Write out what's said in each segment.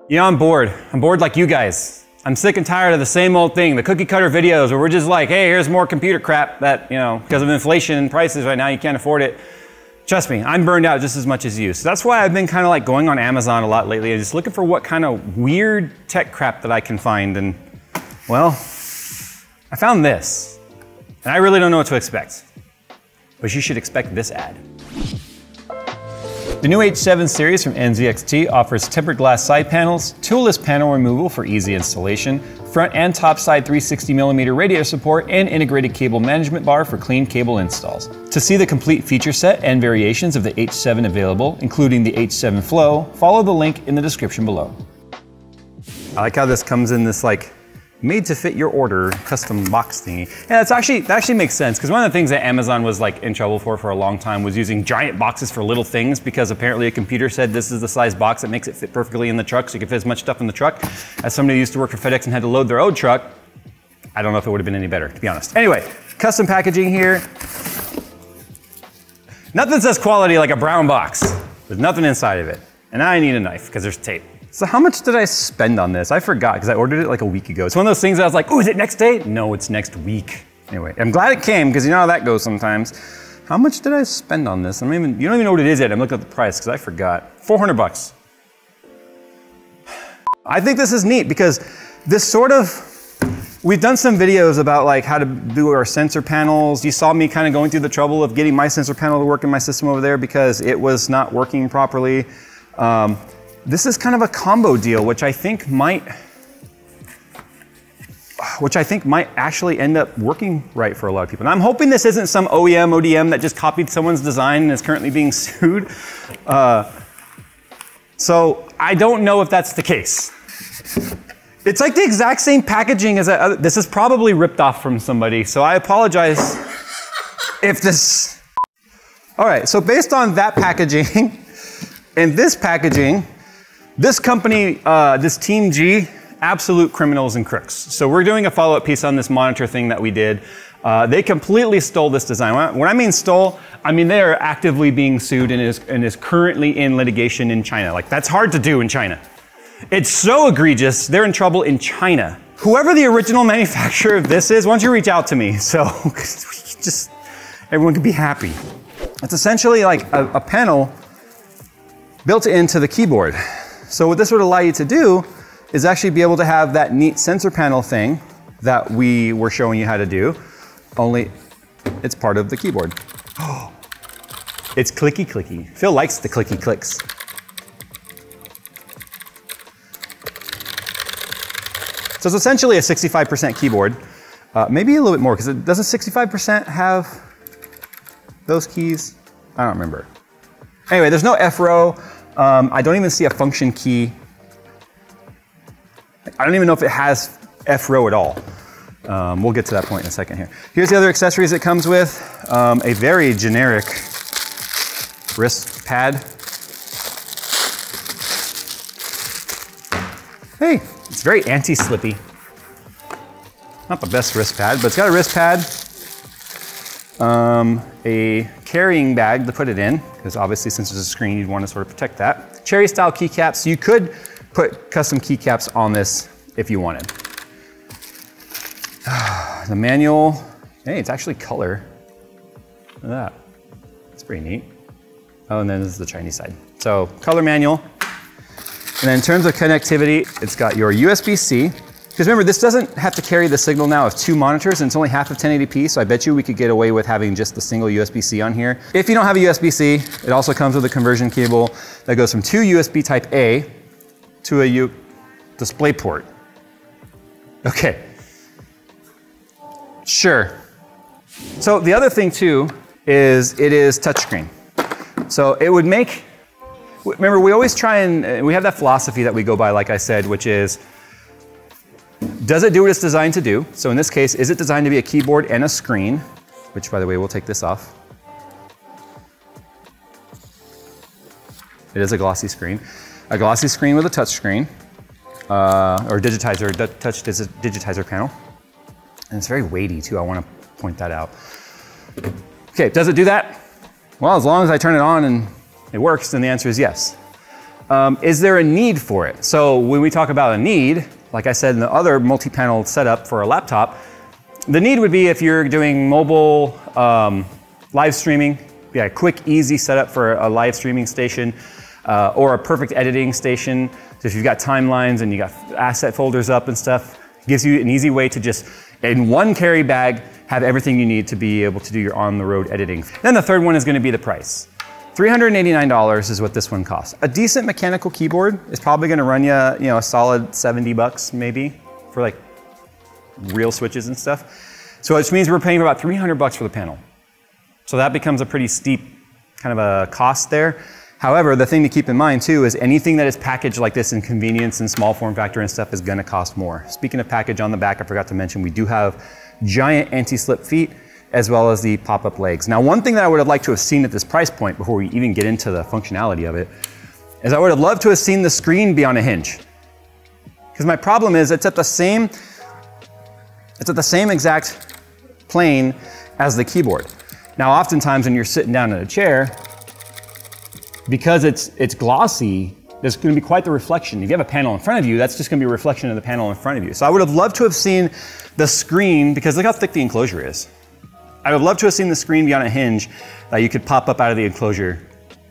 You know, I'm bored. I'm bored like you guys. I'm sick and tired of the same old thing, the cookie cutter videos where we're just like, hey, here's more computer crap that, you know, because of inflation and prices right now, you can't afford it. Trust me, I'm burned out just as much as you. So that's why I've been kind of like going on Amazon a lot lately and just looking for what kind of weird tech crap that I can find. And well, I found this. And I really don't know what to expect. But you should expect this ad. The new H7 series from NZXT offers tempered glass side panels, toolless panel removal for easy installation, front and top side 360mm radio support, and integrated cable management bar for clean cable installs. To see the complete feature set and variations of the H7 available, including the H7 Flow, follow the link in the description below. I like how this comes in this like made to fit your order custom box thingy. Yeah, that actually makes sense, because one of the things that Amazon was like in trouble for a long time was using giant boxes for little things, because apparently a computer said this is the size box that makes it fit perfectly in the truck, so you can fit as much stuff in the truck. As somebody who used to work for FedEx and had to load their own truck, I don't know if it would have been any better, to be honest. Anyway, custom packaging here. Nothing says quality like a brown box. There's nothing inside of it. And I need a knife, because there's tape. So how much did I spend on this? I forgot, because I ordered it like a week ago. It's one of those things I was like, oh, is it next day? No, it's next week. Anyway, I'm glad it came, because you know how that goes sometimes. How much did I spend on this? You don't even know what it is yet. I'm looking at the price, because I forgot. 400 bucks. I think this is neat, because this sort of, we've done some videos about like how to do our sensor panels. You saw me kind of going through the trouble of getting my sensor panel to work in my system over there because it was not working properly. This is kind of a combo deal, which I think might actually end up working right for a lot of people. And I'm hoping this isn't some OEM, ODM that just copied someone's design and is currently being sued. So I don't know if that's the case. It's like the exact same packaging as that. This is probably ripped off from somebody, so I apologize if this. All right, so based on that packaging and this packaging, this company, this Team G, absolute criminals and crooks. So we're doing a follow-up piece on this monitor thing that we did. They completely stole this design. When I mean stole, I mean they are actively being sued and is currently in litigation in China. Like, that's hard to do in China. It's so egregious, they're in trouble in China. Whoever the original manufacturer of this is, why don't you reach out to me so just everyone can be happy. It's essentially like a panel built into the keyboard. So what this would allow you to do is actually be able to have that neat sensor panel thing that we were showing you how to do, only it's part of the keyboard. Oh, it's clicky clicky. Phil likes the clicky clicks. So it's essentially a 65% keyboard, maybe a little bit more, because doesn't 65% have those keys? I don't remember. Anyway, there's no F row. I don't even see a function key. I don't even know if it has F row at all. We'll get to that point in a second here. Here's the other accessories it comes with. A very generic wrist pad. Hey, it's very anti-slippy. Not the best wrist pad, but it's got a wrist pad. A carrying bag to put it in, because obviously since there's a screen, you'd want to sort of protect that. Cherry style keycaps. You could put custom keycaps on this if you wanted. The manual, hey, it's actually color. Look at that. That's pretty neat. Oh, and then this is the Chinese side. So color manual. And then in terms of connectivity, it's got your USB-C. Because remember, this doesn't have to carry the signal now of 2 monitors, and it's only half of 1080p, so I bet you we could get away with having just the single USB-C on here. If you don't have a USB-C, it also comes with a conversion cable that goes from 2 USB type A to a display port. Okay. Sure. So the other thing too is it is touchscreen. So it would make, remember we always try and, we have that philosophy that we go by, like I said, which is, does it do what it's designed to do? So in this case, is it designed to be a keyboard and a screen? Which, by the way, we'll take this off. It is a glossy screen. A glossy screen with a touch screen, or digitizer, touch digitizer panel. And it's very weighty too, I want to point that out. Okay, does it do that? Well, as long as I turn it on and it works, then the answer is yes. Is there a need for it? So when we talk about a need, like I said in the other multi-panel setup for a laptop, the need would be if you're doing mobile live streaming, a quick, easy setup for a live streaming station, or a perfect editing station. So if you've got timelines and you got asset folders up and stuff, it gives you an easy way to just, in one carry bag, have everything you need to be able to do your on-the-road editing. Then the third one is going to be the price. $389 is what this one costs. A decent mechanical keyboard is probably going to run you, a solid $70 maybe for like real switches and stuff. So which means we're paying about $300 for the panel. So that becomes a pretty steep kind of a cost there. However, the thing to keep in mind too is anything that is packaged like this in convenience and small form factor and stuff is going to cost more. Speaking of package, on the back, I forgot to mention, we do have giant anti-slip feet as well as the pop-up legs. Now, one thing that I would have liked to have seen at this price point before we even get into the functionality of it is I would have loved to have seen the screen be on a hinge. Because my problem is it's at the same exact plane as the keyboard. Now, oftentimes when you're sitting down in a chair, because it's glossy, there's going to be quite the reflection. If you have a panel in front of you, that's just going to be a reflection of the panel in front of you. So I would have loved to have seen the screen, because look how thick the enclosure is. I would love to have seen the screen be on a hinge that you could pop up out of the enclosure,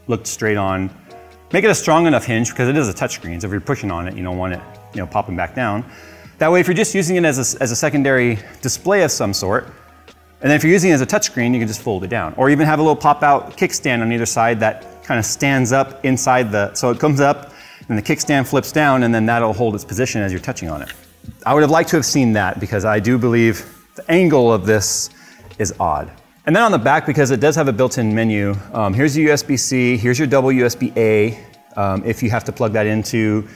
look straight on. Make it a strong enough hinge, because it is a touch screen, so if you're pushing on it, you don't want it popping back down. That way, if you're just using it as a secondary display of some sort, and then if you're using it as a touch screen, you can just fold it down. Or even have a little pop-out kickstand on either side that kind of stands up inside so it comes up, and the kickstand flips down, and then that'll hold its position as you're touching on it. I would have liked to have seen that, because I do believe the angle of this is odd. And then on the back, because it does have a built-in menu, here's your USB-C, here's your double USB-A, if you have to plug that into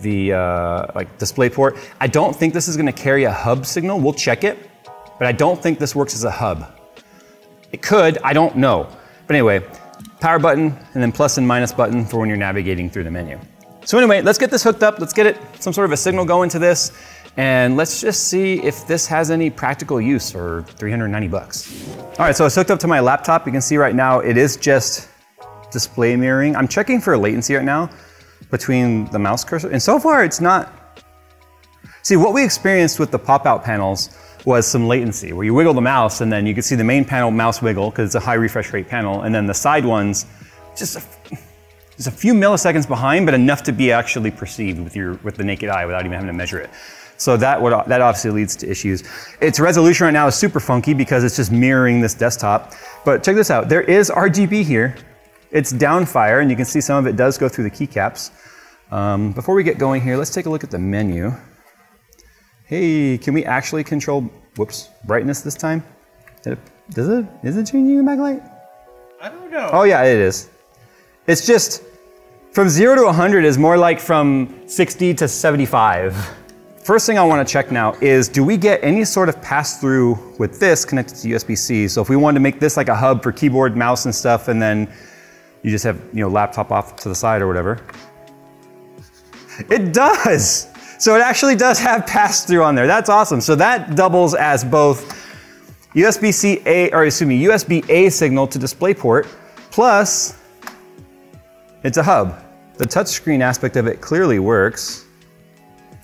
the display port. I don't think this is going to carry a hub signal. We'll check it, but I don't think this works as a hub. It could, I don't know. But anyway, power button and then plus and minus button for when you're navigating through the menu. So anyway, let's get this hooked up. Let's get some sort of a signal going to this. And let's just see if this has any practical use for 390 bucks. All right, so it's hooked up to my laptop. You can see right now it is just display mirroring. I'm checking for latency right now between the mouse cursor, and so far it's not. See, what we experienced with the pop-out panels was some latency, where you wiggle the mouse and then you can see the main panel mouse wiggle because it's a high refresh rate panel, and then the side ones just a few milliseconds behind, but enough to be actually perceived with the naked eye without even having to measure it. So that obviously leads to issues. Its resolution right now is super funky because it's just mirroring this desktop. But check this out, there is RGB here. It's downfire, and you can see some of it does go through the keycaps. Before we get going here, let's take a look at the menu. Hey, can we actually control, brightness this time? Is it changing the backlight? I don't know. Oh yeah, it is. It's just, from 0 to 100 is more like from 60 to 75. First thing I want to check now is, do we get any sort of pass-through with this connected to USB-C? So if we wanted to make this like a hub for keyboard, mouse, and stuff, and then you just have laptop off to the side or whatever. It does! So it actually does have pass-through on there. That's awesome. So that doubles as both USB-A signal to DisplayPort, plus it's a hub. The touchscreen aspect of it clearly works.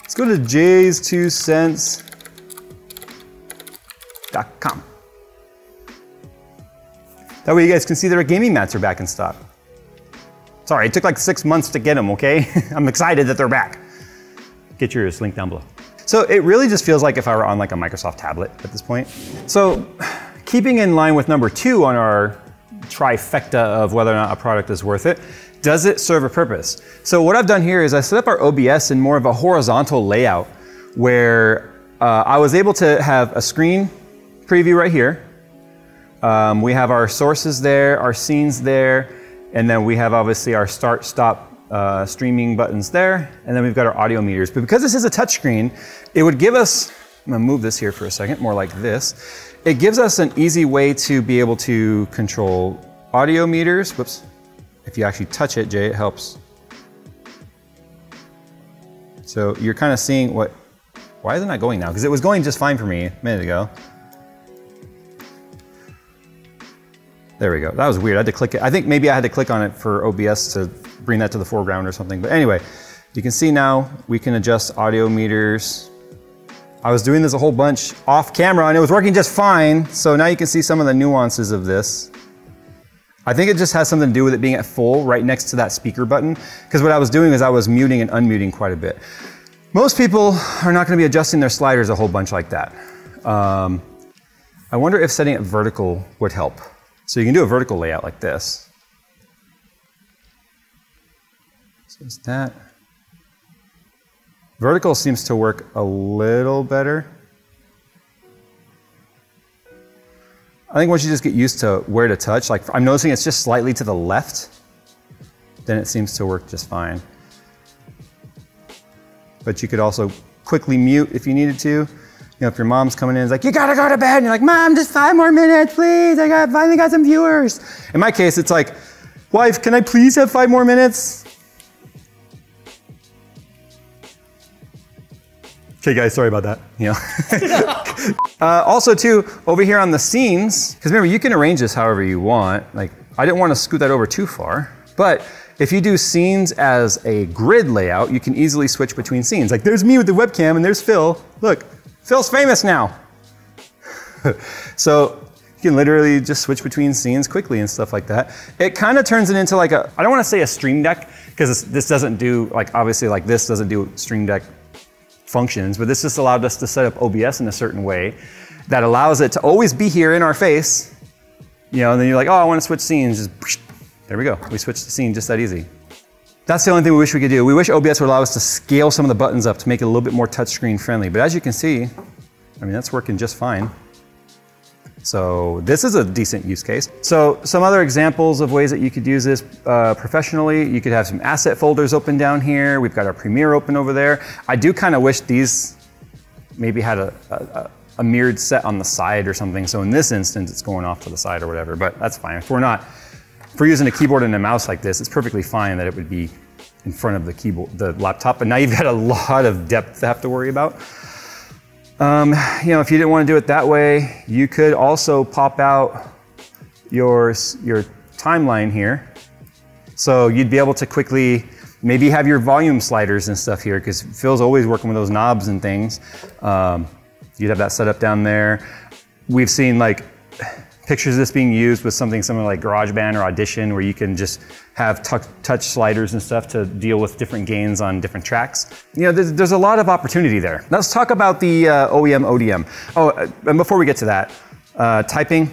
Let's go to jays2cents.com. That way you guys can see that our gaming mats are back in stock. Sorry, it took like 6 months to get them, okay? I'm excited that they're back. Get yours, link down below. So it really just feels like if I were on like a Microsoft tablet at this point. So keeping in line with number 2 on our trifecta of whether or not a product is worth it, does it serve a purpose? So what I've done here is I set up our OBS in more of a horizontal layout where I was able to have a screen preview right here. We have our sources there, our scenes there, and then we have obviously our start, stop, streaming buttons there, and then we've got our audio meters. But because this is a touchscreen, it would give us, I'm gonna move this here for a second, more like this. It gives us an easy way to be able to control audio meters. Whoops. If you actually touch it, Jay, it helps. So you're kind of seeing why is it not going now? Because it was going just fine for me a minute ago. There we go. That was weird. I had to click it. I think maybe I had to click on it for OBS to bring that to the foreground or something. But anyway, you can see now we can adjust audio meters. I was doing this a whole bunch off camera and it was working just fine. So now you can see some of the nuances of this. I think it just has something to do with it being at full right next to that speaker button. Because what I was doing is I was muting and unmuting quite a bit. Most people are not going to be adjusting their sliders a whole bunch like that. I wonder if setting it vertical would help. So you can do a vertical layout like this. So it's that. Vertical seems to work a little better. I think once you just get used to where to touch, like I'm noticing it's just slightly to the left, then it seems to work just fine. But you could also quickly mute if you needed to. You know, if your mom's coming in and is like, you gotta go to bed, and you're like, Mom, just 5 more minutes, please. I finally got some viewers. In my case, it's like, wife, can I please have 5 more minutes? Okay guys, sorry about that. You know. Also too, over here on the scenes, because remember you can arrange this however you want. Like I didn't want to scoot that over too far, but if you do scenes as a grid layout, you can easily switch between scenes. Like there's me with the webcam and there's Phil. Look, Phil's famous now. So you can literally just switch between scenes quickly and stuff like that. It kind of turns it into like a, I don't want to say a Stream Deck, because this doesn't do, like obviously like this doesn't do Stream Deck functions, but this just allowed us to set up OBS in a certain way that allows it to always be here in our face, you know, and then you're like, oh, I want to switch scenes, just there we go. We switched the scene just that easy. That's the only thing we wish we could do. We wish OBS would allow us to scale some of the buttons up to make it a little bit more touchscreen friendly, but as you can see, I mean, that's working just fine. So this is a decent use case. So some other examples of ways that you could use this professionally, you could have some asset folders open down here. We've got our Premiere open over there. I do kind of wish these maybe had a mirrored set on the side or something. So in this instance, it's going off to the side or whatever, but that's fine. If we're using a keyboard and a mouse like this, it's perfectly fine that it would be in front of the keyboard, the laptop, but now you've got a lot of depth to have to worry about. You know, if you didn't want to do it that way, you could also pop out your timeline here. So you'd be able to quickly maybe have your volume sliders and stuff here, because Phil's always working with those knobs and things. You'd have that set up down there. We've seen like pictures of this being used with something like GarageBand or Audition, where you can just have touch sliders and stuff to deal with different gains on different tracks. You know, there's a lot of opportunity there. Let's talk about the OEM, ODM. Oh, and before we get to that, typing.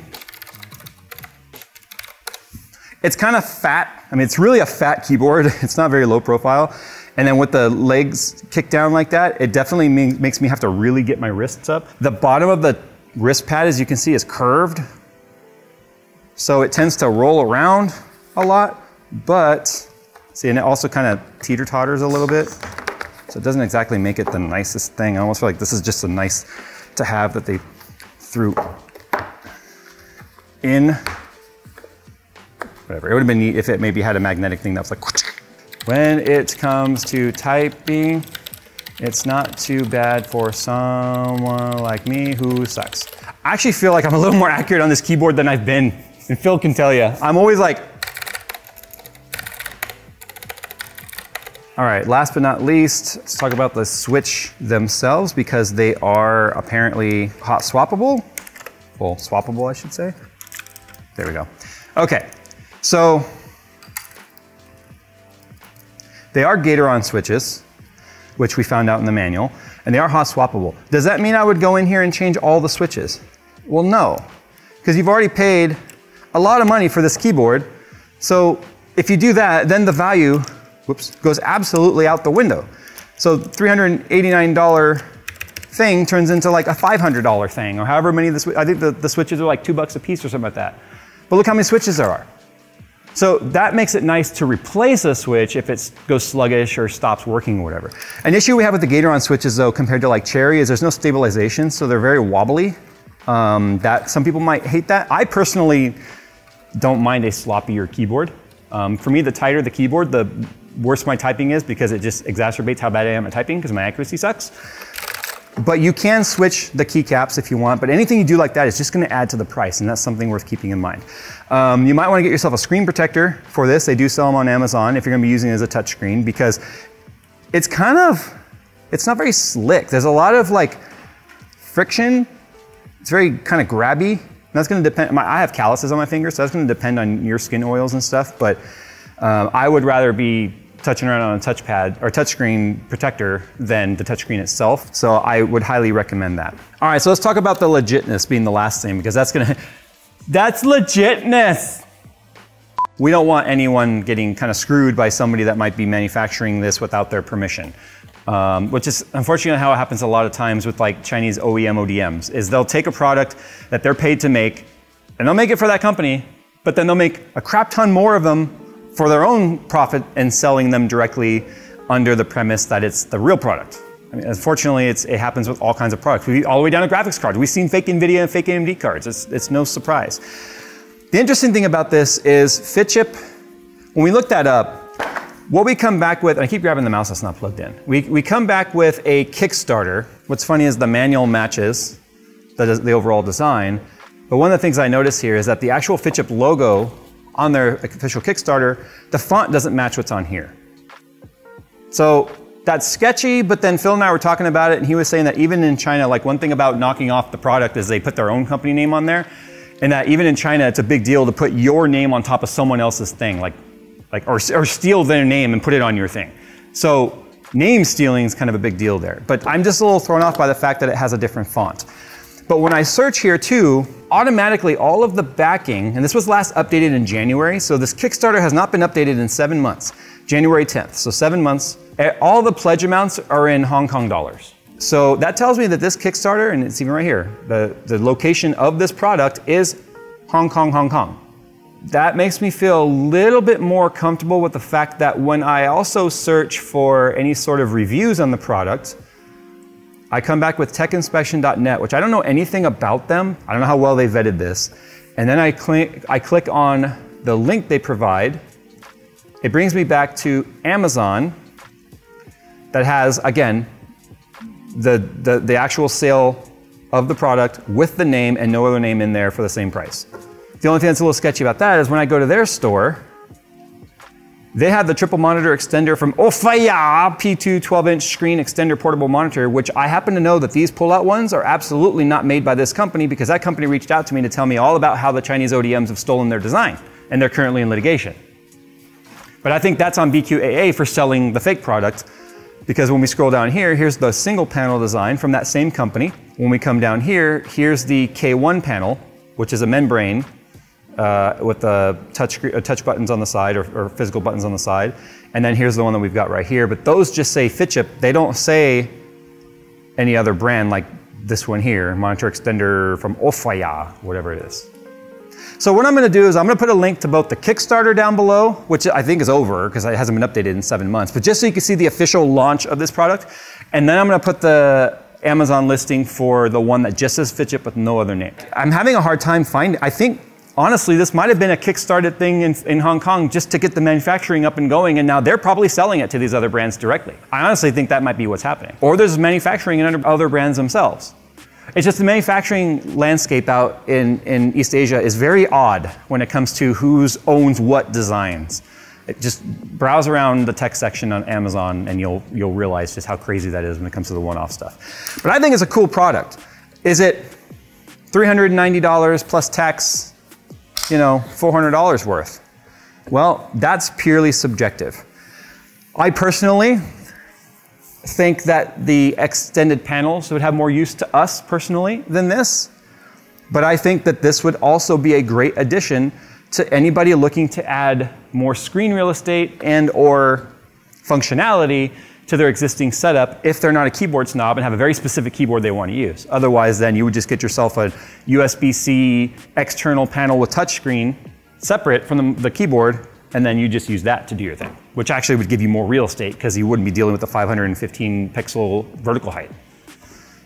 It's kind of fat. I mean, it's really a fat keyboard. It's not very low profile. And then with the legs kicked down like that, it definitely makes me have to really get my wrists up. The bottom of the wrist pad, as you can see, is curved. So it tends to roll around a lot, but see, and it also kind of teeter-totters a little bit. So it doesn't exactly make it the nicest thing. I almost feel like this is just a nice to have that they threw in. Whatever, it would have been neat if it maybe had a magnetic thing that was like, when it comes to typing, it's not too bad for someone like me who sucks. I actually feel like I'm a little more accurate on this keyboard than I've been. And Phil can tell you, I'm always like, all right, last but not least, let's talk about the switch themselves, because they are apparently hot swappable. Well, swappable, I should say. There we go. Okay, so they are Gatoron switches, which we found out in the manual, and they are hot swappable. Does that mean I would go in here and change all the switches? Well, no, because you've already paid a lot of money for this keyboard. So if you do that, then the value, whoops, goes absolutely out the window. So $389 thing turns into like a $500 thing, or however many of the I think the switches are like $2 a piece or something like that. But look how many switches there are. So that makes it nice to replace a switch if it goes sluggish or stops working or whatever. An issue we have with the Gatoron switches though, compared to like Cherry, is there's no stabilization, so they're very wobbly. That some people might hate that. I personally don't mind a sloppier keyboard. For me, the tighter the keyboard, the worse my typing is, because it just exacerbates how bad I am at typing, because my accuracy sucks. But you can switch the keycaps if you want, but anything you do like that is just gonna add to the price, and that's something worth keeping in mind. You might wanna get yourself a screen protector for this. They do sell them on Amazon if you're gonna be using it as a touch screen, because it's not very slick. There's a lot of like friction. It's very kind of grabby. And that's gonna depend, I have calluses on my fingers, so that's gonna depend on your skin oils and stuff, but I would rather be touching around on a touchpad or touchscreen protector than the touchscreen itself. So I would highly recommend that. All right, so let's talk about the legitness being the last thing, because that's legitness. We don't want anyone getting kind of screwed by somebody that might be manufacturing this without their permission. Which is unfortunately how it happens a lot of times with like Chinese OEM ODMs, is they'll take a product that they're paid to make and they'll make it for that company, but then they'll make a crap ton more of them for their own profit and selling them directly under the premise that it's the real product. I mean, unfortunately, it happens with all kinds of products. All the way down to graphics cards. We've seen fake NVIDIA and fake AMD cards. It's no surprise. The interesting thing about this is FitChip, when we look that up, what we come back with, and I keep grabbing the mouse that's not plugged in. We come back with a Kickstarter. What's funny is the manual matches the overall design, but one of the things I notice here is that the actual FitChip logo on their official Kickstarter, the font doesn't match what's on here. So that's sketchy, but then Phil and I were talking about it, and he was saying that even in China, like one thing about knocking off the product is they put their own company name on there, and that even in China, it's a big deal to put your name on top of someone else's thing, or steal their name and put it on your thing. So name stealing is kind of a big deal there. But I'm just a little thrown off by the fact that it has a different font. But when I search here too, automatically all of the backing, and this was last updated in January, so this Kickstarter has not been updated in 7 months, January 10th, so 7 months. All the pledge amounts are in Hong Kong dollars. So that tells me that this Kickstarter, and it's even right here, the location of this product is Hong Kong, Hong Kong. That makes me feel a little bit more comfortable with the fact that when I also search for any sort of reviews on the product, I come back with techinspection.net, which I don't know anything about them. I don't know how well they vetted this. And then I click on the link they provide. It brings me back to Amazon that has, again, the actual sale of the product with the name and no other name in there for the same price. The only thing that's a little sketchy about that is when I go to their store, they have the triple monitor extender from Ofaya P2 12-inch screen extender portable monitor, which I happen to know that these pull-out ones are absolutely not made by this company, because that company reached out to me to tell me all about how the Chinese ODMs have stolen their design, and they're currently in litigation. But I think that's on BQAA for selling the fake product, because when we scroll down here, here's the single panel design from that same company. When we come down here, here's the K1 panel, which is a membrane with the touch buttons on the side, or physical buttons on the side. And then here's the one that we've got right here. But those just say FitChip. They don't say any other brand like this one here, monitor extender from Ofaya, whatever it is. So what I'm gonna do is I'm gonna put a link to both the Kickstarter down below, which I think is over because it hasn't been updated in 7 months, but just so you can see the official launch of this product. And then I'm gonna put the Amazon listing for the one that just says FitChip with no other name. I'm having a hard time finding, I think, honestly, this might have been a Kickstarted thing in Hong Kong just to get the manufacturing up and going, and now they're probably selling it to these other brands directly. I honestly think that might be what's happening. Or there's manufacturing in other brands themselves. It's just the manufacturing landscape out in East Asia is very odd when it comes to who owns what designs. Just browse around the tech section on Amazon and you'll realize just how crazy that is when it comes to the one-off stuff. But I think it's a cool product. Is it $390 plus tax? You know, $400 worth. Well, that's purely subjective. I personally think that the extended panels would have more use to us personally than this, but I think that this would also be a great addition to anybody looking to add more screen real estate and or functionality to their existing setup if they're not a keyboard snob and have a very specific keyboard they want to use. Otherwise, then you would just get yourself a USB-C external panel with touchscreen separate from the keyboard, and then you just use that to do your thing, which actually would give you more real estate because you wouldn't be dealing with the 515 pixel vertical height.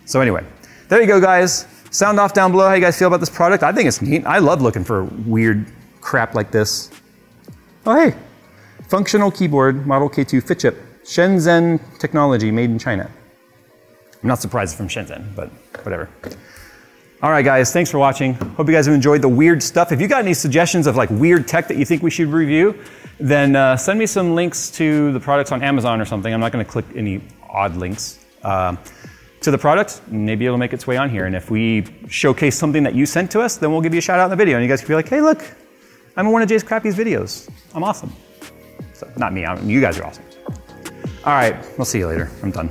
So anyway, there you go, guys. Sound off down below how you guys feel about this product. I think it's neat. I love looking for weird crap like this. Oh, hey, functional keyboard, Model K2 FitChip. Shenzhen technology made in China. I'm not surprised from Shenzhen, but whatever. All right, guys, thanks for watching. Hope you guys have enjoyed the weird stuff. If you got any suggestions of like weird tech that you think we should review, then send me some links to the products on Amazon or something. I'm not gonna click any odd links to the product. Maybe it'll make its way on here. And if we showcase something that you sent to us, then we'll give you a shout out in the video. And you guys can be like, hey, look, I'm in one of Jay's Crappy's videos. I'm awesome. So, not me, you guys are awesome. All right, we'll see you later. I'm done.